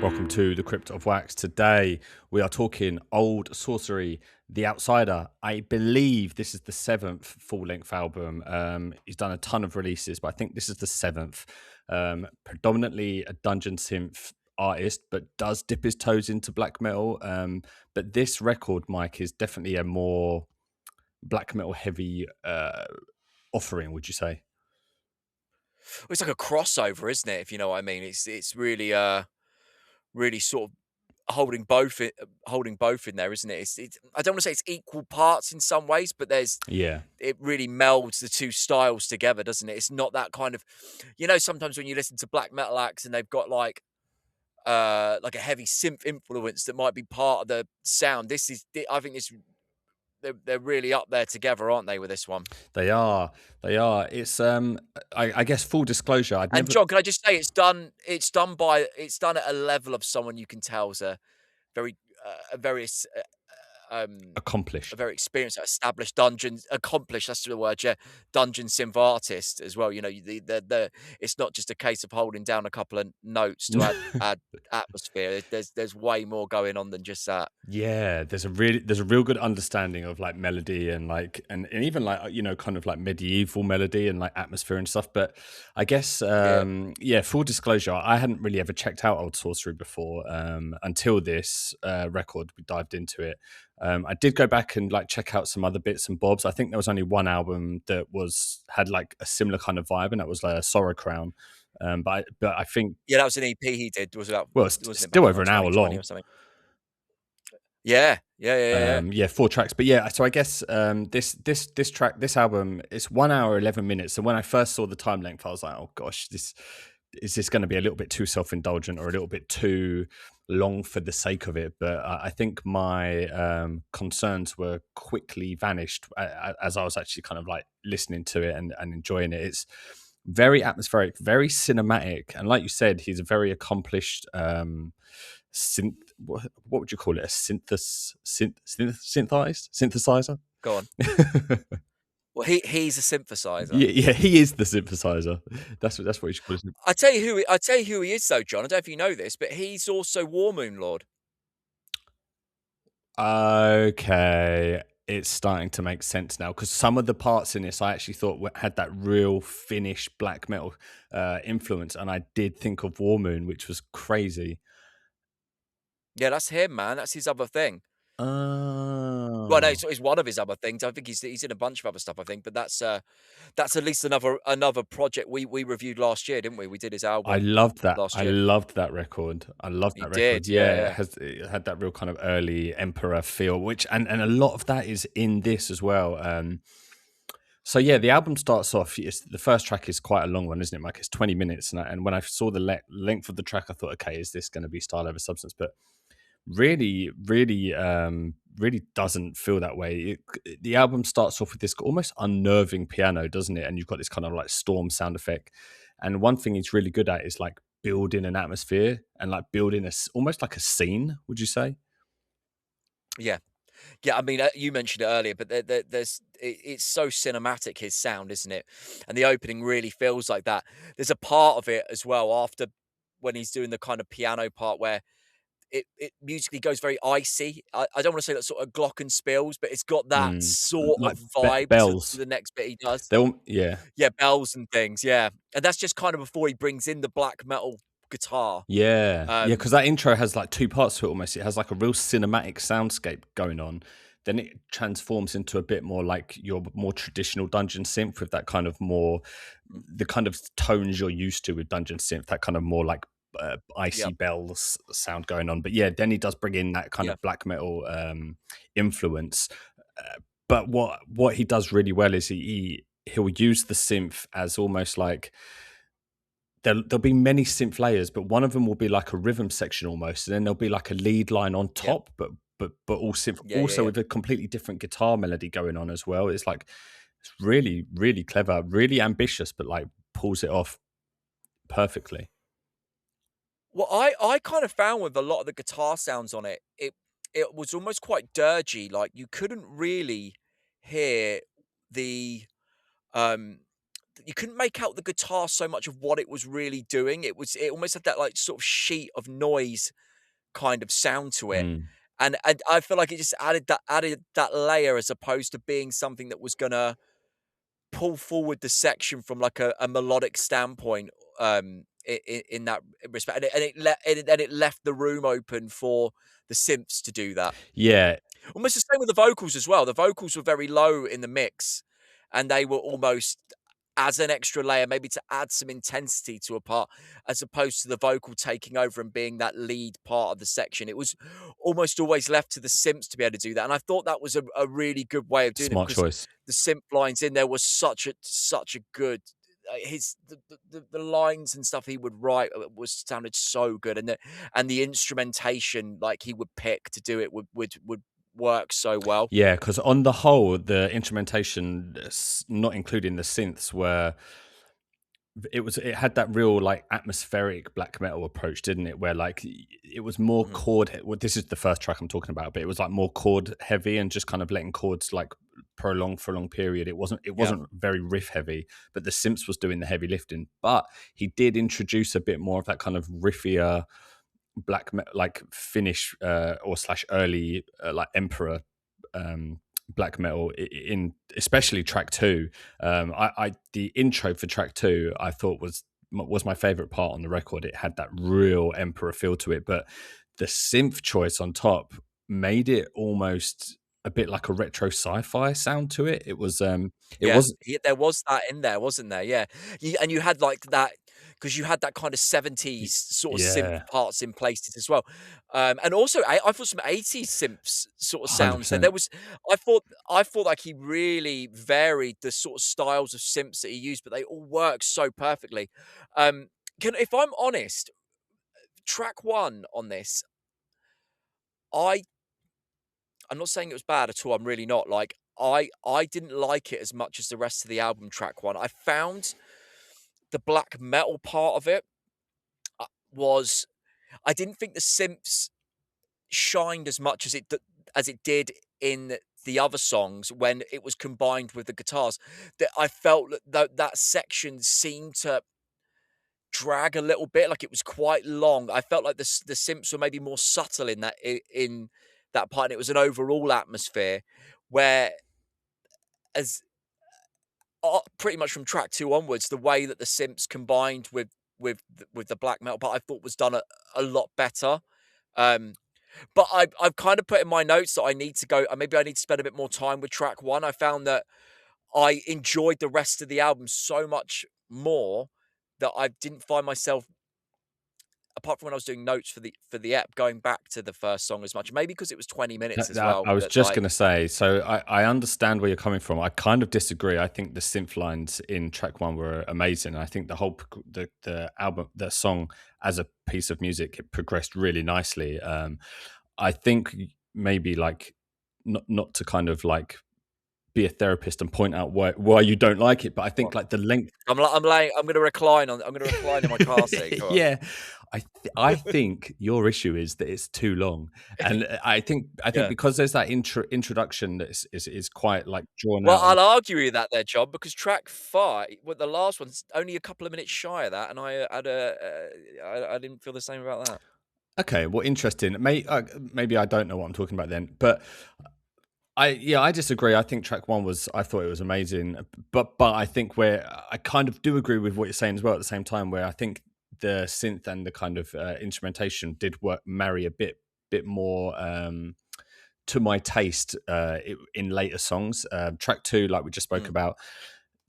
Welcome to the Crypt of Wax. Today we are talking Old Sorcery, The Outsider. I believe this is the seventh full-length album. He's done a ton of releases, but I think this is the seventh. Predominantly a dungeon synth artist, but does dip his toes into black metal. But this record, Mike, is definitely a more black metal heavy offering. Would you say? Well, it's like a crossover, isn't it? If you know what I mean. It's really really sort of holding both in there, isn't it? It's I don't want to say it's equal parts in some ways, but Yeah. it really melds the two styles together, doesn't it? It's not that kind of, sometimes when you listen to black metal acts and they've got like a heavy synth influence that might be part of the sound. I think they're really up there together, aren't they, with this one? They are. They are. It's I guess full disclosure, I'd And never John, can I just say it's done at a level of someone you can tell is very a very um a accomplished. very experienced, established accomplished. That's the word, yeah. Dungeon synth artist as well. The it's not just a case of holding down a couple of notes to add atmosphere. There's way more going on than just that. Yeah, there's a real good understanding of like melody and and even like kind of like medieval melody and like atmosphere and stuff. But I guess Yeah, yeah, full disclosure, I hadn't really ever checked out Old Sorcery before until this record. We dived into it. I did go back and like check out some other bits and bobs. I think there was only one album that had like a similar kind of vibe, and that was Sorrow Crown. But I think, yeah. That was an EP he did. Was about well, it's wasn't it still back in over like an hour 2020 long. or something? Yeah, yeah, yeah, yeah. Yeah. Yeah, 4 tracks. But yeah, so I guess this album, it's 1 hour 11 minutes. And when I first saw the time length, I was like, oh gosh, this going to be a little bit too self-indulgent or a little bit too long for the sake of it. But I think my concerns were quickly vanished as I was actually kind of like listening to it and enjoying it. It's very atmospheric, very cinematic, and like you said, he's a very accomplished synth. What would you call it? A synthesizer. Go on. Well, he's a synthesizer. Yeah, he is the synthesizer. That's what you should call it. I tell you who he is though, John. I don't know if you know this, but he's also War Moon Lord. Okay, it's starting to make sense now because some of the parts in this I actually thought had that real Finnish black metal influence, and I did think of War Moon, which was crazy. Yeah, that's him, man. That's his other thing. Well, no, Oh, it's one of his other things. I think he's in a bunch of other stuff, I think, but that's at least another project we reviewed last year, didn't we? We did his I album loved that. last I year. loved that record. I loved He that record. did, yeah, Yeah, yeah. it had that real kind of early Emperor feel, which and a lot of that is in this as well. So yeah, the album starts off. The first track is quite a long one, isn't it, Mike? It's 20 minutes, and when I saw the length of the track, I thought, okay, is this going to be style over substance? But really doesn't feel that way. The album starts off with this almost unnerving piano, doesn't it? And you've got this kind of like storm sound effect. And one thing he's really good at is like building an atmosphere and like building almost like a scene. Would you say? Yeah. Yeah, I mean, you mentioned it earlier, but it's so cinematic, his sound, isn't it? And the opening really feels like that. There's a part of it as well after when he's doing the kind of piano part where it musically goes very icy. I don't want to say that sort of glockenspiels, but it's got that Mm, sort of like vibe to bells. the next bit he does. Yeah. Yeah, bells and things, yeah. And that's just kind of before he brings in the black metal guitar. Yeah, Um, because that intro has like two parts to it almost. It has like a real cinematic soundscape going on. Then it transforms into a bit more like your more traditional dungeon synth with that kind of more mm, the kind of tones you're used to with dungeon synth, that kind of more like yeah, icy bells sound going on. But yeah, then he does bring in that kind yeah, of black metal influence. But what he does really well is he'll use the synth as almost like there'll be many synth layers, but one of them will be like a rhythm section almost, and then there'll be like a lead line on yeah, top, but all synth, yeah, yeah, also yeah. with a completely different guitar melody going on as well. It's like it's really clever, really ambitious, but like pulls it off perfectly. Well, I kind of found with a lot of the guitar sounds on it, it was almost quite dirgy. Like you couldn't really hear the um you couldn't make out the guitar so much of what it was really doing. It almost had that like sort of sheet of noise kind of sound to it. Mm. And I feel like it just added that layer as opposed to being something that was gonna pull forward the section from like a melodic standpoint, in that respect, and it left the room open for the synths to do that. Yeah, Almost the same with the vocals as well. The vocals were very low in the mix, and they were almost as an extra layer, maybe to add some intensity to a part, as opposed to the vocal taking over and being that lead part of the section. It was almost always left to the synths to be able to do that, and I thought that was a really good way of doing it smart because choice. the synth lines in there was such a good. His the lines and stuff he would write was sounded so good, and the instrumentation like he would pick to do it would work so well. Yeah, because on the whole, the instrumentation, not including the synths, were it had that real like atmospheric black metal approach, didn't it? Where like it was more Mhm. chord. Well, this is the first track I'm talking about, but it was like more chord heavy and just kind of letting chords like prolong for a long period. It Yeah, wasn't very riff heavy, but the synths was doing the heavy lifting. But he did introduce a bit more of that kind of riffier like Finnish or slash early like Emperor um, black metal in especially track two. I the intro for track two I thought was my favorite part on the record. It had that real Emperor feel to it, but the synth choice on top made it almost a bit like a retro sci-fi sound to it. It yeah, was there was that in there, wasn't there? Yeah, you had like that because you had that kind of y- 70s sort of synth yeah, parts in places as well, and also I thought some 80s synths sort of sounds there. 100%. I thought like he really varied the sort of styles of synths that he used, but they all work so perfectly. If I'm honest, track one on this, I I'm not saying it was bad at all. I'm really not. Like I didn't like it as much as the rest of the album. Track one, I found the black metal part of it was I didn't think the synths shined as much as it did in the other songs when it was combined with the guitars. That I felt that section seemed to drag a little bit, like it was quite long. I felt like the synths were maybe more subtle in in that part, and it was an overall atmosphere where as pretty much from track two onwards, the way that the synths combined with the black metal part, I thought was done a lot better. Um, but I've kind of put in my notes that I need to go. Maybe I need to spend a bit more time with track one. I found that I enjoyed the rest of the album so much more that I didn't find myself, apart from when I was doing notes for the app, going back to the first song as much. Maybe because it was 20 minutes as well. I was That just like, going to say, so I understand where you're coming from. I kind of disagree. I think the synth lines in track one were amazing. I think the whole the album, the song as a piece of music, it progressed really nicely. I think maybe like not to kind of like be a therapist and point out why you don't like it, but I think what? like the length. I'm laying. I'm gonna recline in my car seat. Go on. Yeah, I think your issue is that it's too long, and I think Yeah. because there's that introduction that is quite like drawn Well, out. I'll argue with you that there, John, because track 5, well, the last one's only a couple of minutes shy of that, and I didn't feel the same about that. Okay, well, interesting. Maybe I don't know what I'm talking about then, but I disagree. I think track one I thought it was amazing, but I think where I kind of do agree with what you're saying as well at the same time, where I think the synth and the kind of instrumentation did marry a bit more to my taste in later songs. Track two, like we just spoke Mm, about,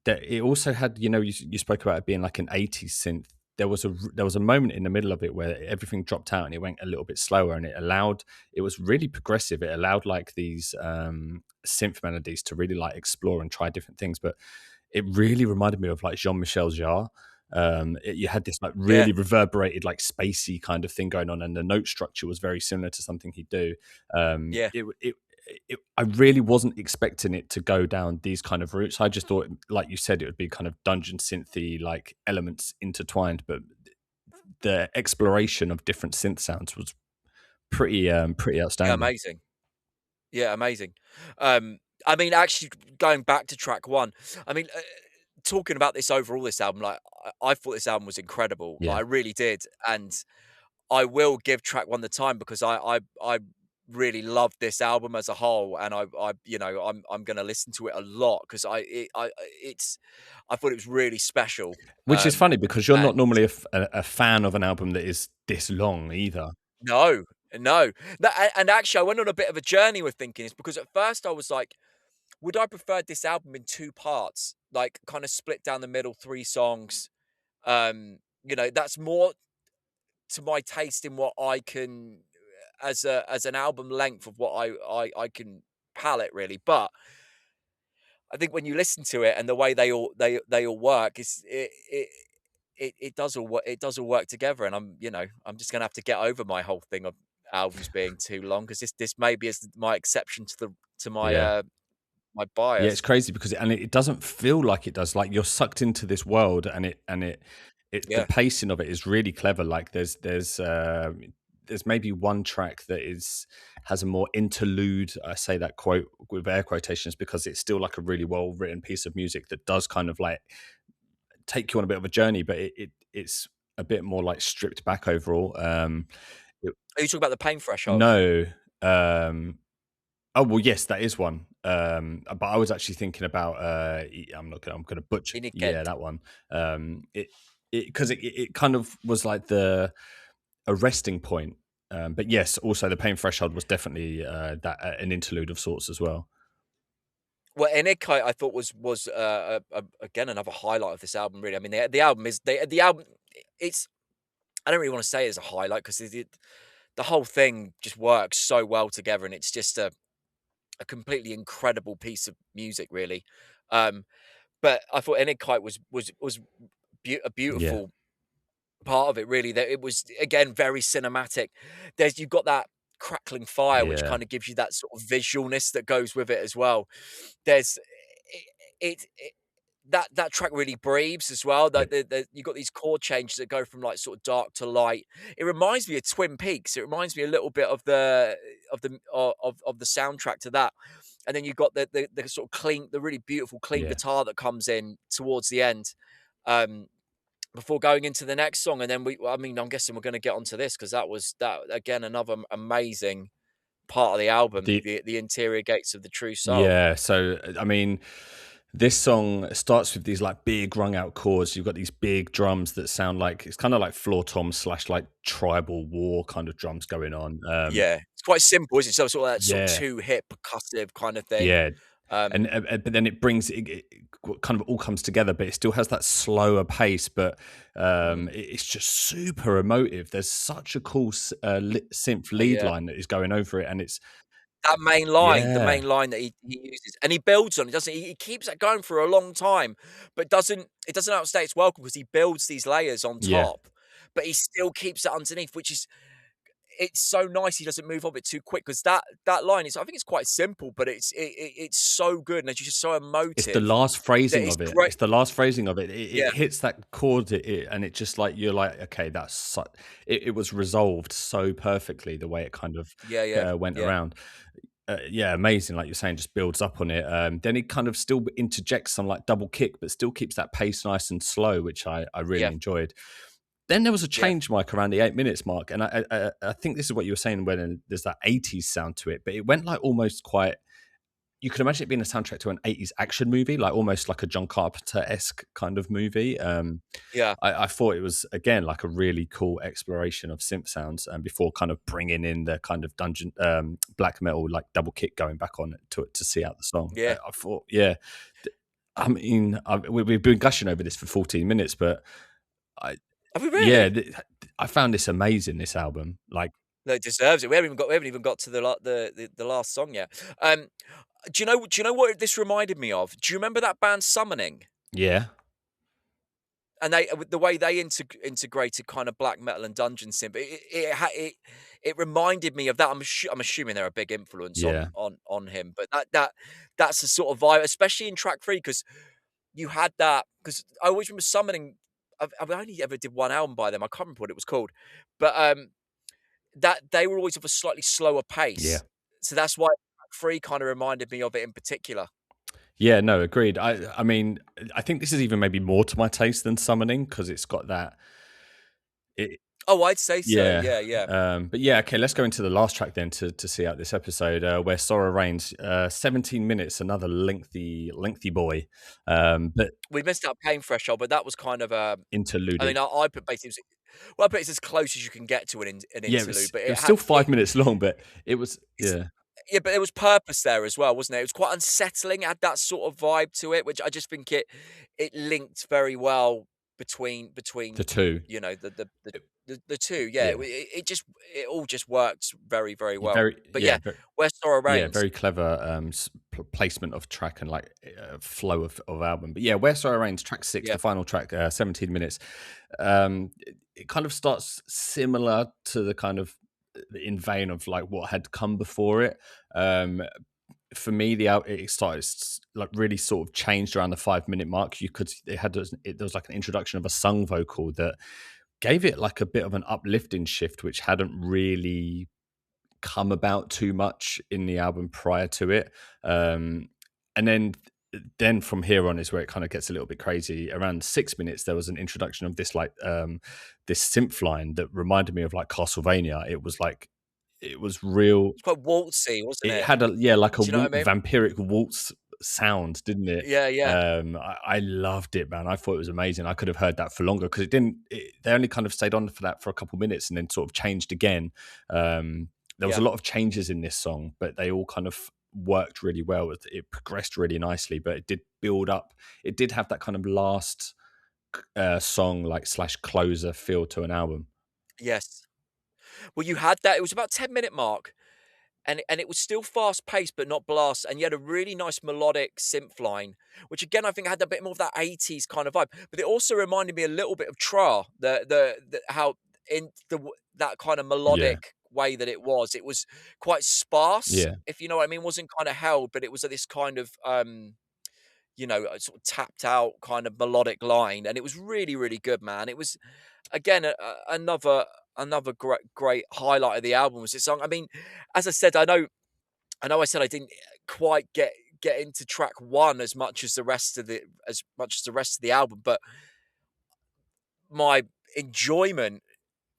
that it also had, you spoke about it being like an 80s synth. There was a moment in the middle of it where everything dropped out and it went a little bit slower, and it was really progressive. It allowed like these synth melodies to really like explore and try different things, but it really reminded me of like Jean-Michel Jarre. You had this like yeah, really reverberated like spacey kind of thing going on, and the note structure was very similar to something he'd do. yeah, I really wasn't expecting it to go down these kind of routes. I just thought, like you said, it would be kind of dungeon synthy like elements intertwined, but the exploration of different synth sounds was pretty yeah, outstanding. amazing. Yeah, amazing. I mean, actually, going back to track 1, I mean, talking about this overall, this album, like, I thought this album was incredible. Like, Yeah. I really did, and I will give track 1 the time because I really loved this album as a whole, and you know, I'm gonna listen to it a lot because it's I thought it was really special. Which is funny because you're not And normally a fan of an album that is this long either. no, no, and actually, I went on a bit of a journey with thinking this because at first I was like, would I prefer this album in 2 parts, like kind of split down the middle, 3 songs? You know, that's more to my taste in what I can as an album length of what I can palette really. But I think when you listen to it and the way they all work, it does all it does all work together. And I'm, you know, I'm just gonna have to get over my whole thing of albums being too long because this maybe is my exception to the to my Yeah. my Yeah, it's bias. crazy because it doesn't feel like it does. Like you're sucked into this world, and the Yeah. pacing of it is really clever. Like there's maybe one track that is has a more interlude. I say that quote with air quotations because it's still like a really well written piece of music that does kind of like take you on a bit of a journey, but it's a bit more like stripped back overall. It- Are you talking about the pain threshold? no, oh well, yes, that is one. But I was actually thinking about. I'm gonna butcher. Yeah, Inigent. that one. It because it kind of was like the a resting point. But yes, also the pain threshold was definitely that an interlude of sorts as well. Well, Enigkite I thought was again another highlight of this album. Really, I mean the album is the album. It's I don't really want to say it's a highlight because the whole thing just works so well together, and it's just a completely incredible piece of music, really. Um, but I thought Enigkite was a Yeah, beautiful part of it. Really, that it was again very cinematic. There's you've got that crackling fire, which yeah, kind of gives you that sort of visualness that goes with it as well. There's it that track really breathes as well. yeah, That you got these chord changes that go from like sort of dark to light. It reminds me of Twin Peaks. It reminds me a little bit of the soundtrack to that. And then you've got the sort of clean, the really beautiful clean yeah. guitar that comes in towards the end. Um, before going into the next song, and then I mean, I'm guessing we're going to get onto this because that was that again another amazing part of the album, The the interior gates of the true soul. Yeah, so I mean, this song starts with these like big rung out chords. You've got these big drums that sound like it's kind of like floor tom slash like tribal war kind of drums going on. Yeah, it's quite simple, isn't it? So sort of that sort of Yeah, two hit percussive kind of thing. yeah, Um, but then it brings kind of all comes together, but it still has that slower pace. But mm, it's just super emotive. There's such a cool synth lead yeah, line that is going over it, and it's that the yeah, main line that he uses, and he builds on it, doesn't he? He keeps that going for a long time, but doesn't outstay its welcome because he builds these layers on yeah. top, but he still keeps it underneath, which is it's so nice he doesn't move off it too quick because that line is I think it's quite simple, but it's so good and it's just so It's the emotive last that phrasing it's of it. great. It's the last phrasing of it. Yeah, It hits that chord, and it just like you're like, okay, it was resolved so perfectly the way it kind of yeah, yeah, went yeah, around. Yeah, amazing. Like you're saying, just builds up on it. Then it kind of still interjects some like double kick, but still keeps that pace nice and slow, which I really yeah, enjoyed. Then there was a yeah, change mark around the 8 minutes mark, and I think this is what you were saying when there's that 80s sound to it, but it went like almost quite you could imagine it being a soundtrack to an 80s action movie, like almost like a John Carpenter-esque kind of movie. yeah, I thought it was again like a really cool exploration of synth sounds, and before kind of bringing in the kind of dungeon black metal like double kick going back on it to see out the song. yeah. I thought, yeah, I mean, we've been gushing over this for 14 minutes, but I, Have we yeah, really? I found this amazing. This album, like, No, it deserves it. We haven't even got to the last song yet. Do you know what this reminded me of? Do you remember that band Summoning? yeah, And they with the way they integrated kind of black metal and dungeon synth, it reminded me of that. I'm assuming they're a big influence yeah, on him, but that's the sort of vibe, especially in track 3, because you had that. Because I always remember Summoning. I've only ever did one album by them. I can't remember what it was called, but that they were always of a slightly slower yeah. pace. So that's why track 3 kind of reminded me of it in particular. Yeah, no, agreed. I mean, I think this is even maybe more to my taste than Summoning because it's got that. It, Oh, I'd say so. yeah, Yeah, yeah. but yeah, okay. Let's go into the last track then to see out this episode, where Sorrow Reigns. 17 minutes, another lengthy boy. But We missed out Pain Threshold, but that was kind of I mean, interludic. I put basically well, I put it's as close as you can get to an Yeah, interlude, but it it was still had 5 minutes long, but it was it's yeah yeah, but there was purpose there as well, wasn't it? It was quite unsettling, it had that sort of vibe to it, which I just think it linked very well the between, two. you know, It- the 2, yeah, yeah, it just it all just worked very, very well. very But yeah, Where Sorrow yeah, Reigns, very clever placement of track and like flow of album. But yeah, Where Sorrow Reigns, track six, yeah, the final track, 17 minutes. It kind of starts similar to the kind of in vein of like what had come before it. Um, for me, it started like really sort of changed around the 5 minute mark. You could it had there was like an introduction of a sung vocal that gave it like a bit of an uplifting shift, which hadn't really come about too much in the album prior to it. And then from here on is where it kind of gets a little bit crazy. Around 6 minutes, there was an introduction of this like this synth line that reminded me of like Castlevania. It was like it was real. it's quite waltzy, wasn't It it? had a yeah, like a Do you know what I mean? vampiric waltz sound, didn't it? Yeah, yeah, I loved it, man. I thought it was amazing. I could have heard that for longer because it didn't. They only kind of stayed on for that for a couple minutes and then sort of changed again. There was yeah. a lot of changes in this song, but they all kind of worked really well. It progressed really nicely, but it did build up. It did have that kind of last song like slash closer feel to an album. Yes. Well, you had that, it was about 10-minute mark, and it was still fast paced, but not blast. And you had a really nice melodic synth line, which again I think had a bit more of that 80s kind of vibe. But it also reminded me a little bit of Tra, the how in that kind of Yeah, melodic way that it was. It was quite sparse, yeah, if you know what I mean. Wasn't kind of held, but it was this kind of sort of tapped out kind of melodic line, and it was really, really good, man. It was again another great highlight of the album was this song. I mean, as I said, I know I said I didn't quite get into track one as much as the rest of the album, but my enjoyment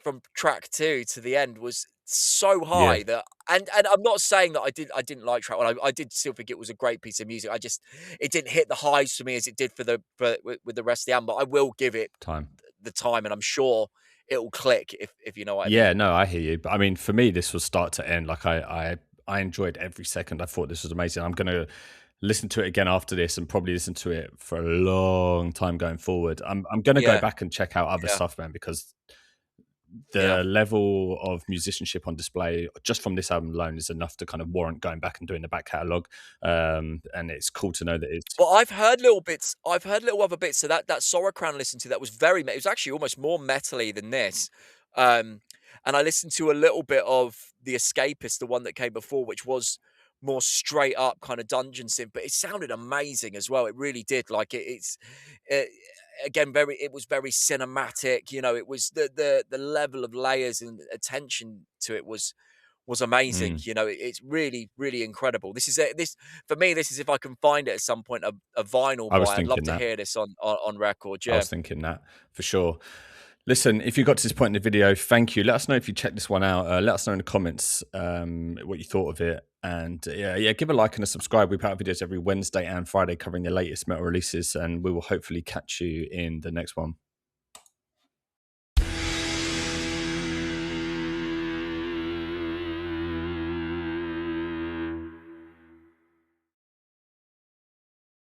from track two to the end was so yeah. high that and I'm not saying that I didn't like track one. I did still think it was a great piece of music. I just it didn't hit the highs for me as it did with the rest of the album. But I will give it Time. the time, and I'm sure it'll click if you know what I Yeah, mean. no, I hear you. But I mean, for me, this was start to end. Like I enjoyed every second. I thought this was amazing. I'm gonna listen to it again after this, and probably listen to it for a long time going forward. I'm gonna go Yeah, back and check out other yeah, stuff, man, because yeah. the level of musicianship on display just from this album alone is enough to kind of warrant going back and doing the back catalogue. And it's cool to know that it's Well, I've heard little bits. I've heard little other bits. So that Sorrow Crown I listened to that was it was actually almost more metally than this. Um, and I listened to a little bit of The Escapist, the one that came before, which was more straight up kind of dungeon synth, but it sounded amazing as well. It really did. Like it, again very. It was very cinematic. You know, it was the level of layers and attention to it was amazing. mm, You know, it's really, really incredible. This is this for me. This is if I can find it at some point a vinyl I was buy. I'd love thinking to that. hear this on record. I Yeah, was thinking that for sure. Listen, if you got to this point in the video, thank you. Let us know if you checked this one out. Let us know in the comments what you thought of it. And yeah, give a like and a subscribe. We put out videos every Wednesday and Friday covering the latest metal releases, and we will hopefully catch you in the next one.